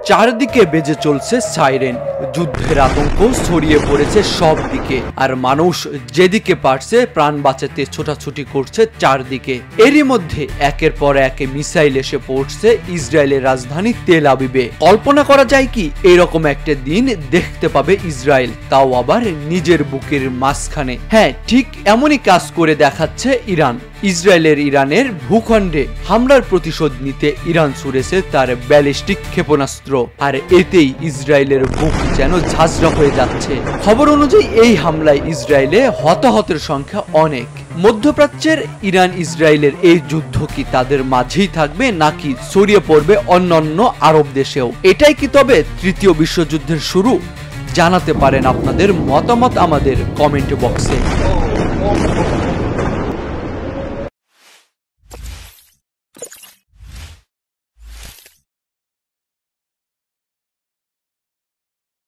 চারদিকে বেজে চলছে সাইরেন, যুদ্ধের আতঙ্ক ছড়িয়ে পড়েছে সব দিকে, আর মানুষ যেদিকে পারছে প্রাণ বাঁচাতে ছোটাছুটি করছে চারদিকে। এরই মধ্যে একের পর এক মিসাইল এসে পড়ছে ইসরায়েলের রাজধানী তেল আবিবে। কল্পনা করা যায় কি এরকম একটা দিন দেখতে পাবে ইসরায়েল, তাও আবার নিজের বুকের মাঝখানে। হ্যাঁ, ঠিক এমনই কাজ করে দেখাচ্ছে ইরান। ইরানের ভূখণ্ডে হামলার প্রতিশোধ নিতে ইরান ছুড়েছে তার ব্যালিস্টিক ক্ষেপণাস্ত্র, আর এতেই ইসরায়েলের বুক যেন ঝাঁঝরা হয়ে যাচ্ছে। খবর অনুযায়ী এই হামলায় ইসরায়েলে হতাহতের সংখ্যা অনেক। মধ্যপ্রাচ্যের ইরান ইসরায়েলের এই যুদ্ধ কি তাদের মাঝেই থাকবে নাকি ছড়িয়ে পড়বে অন্যান্য আরব দেশেও? এটাই কি তবে তৃতীয় বিশ্বযুদ্ধের শুরু? জানাতে পারেন আপনাদের মতামত আমাদের কমেন্ট বক্সে।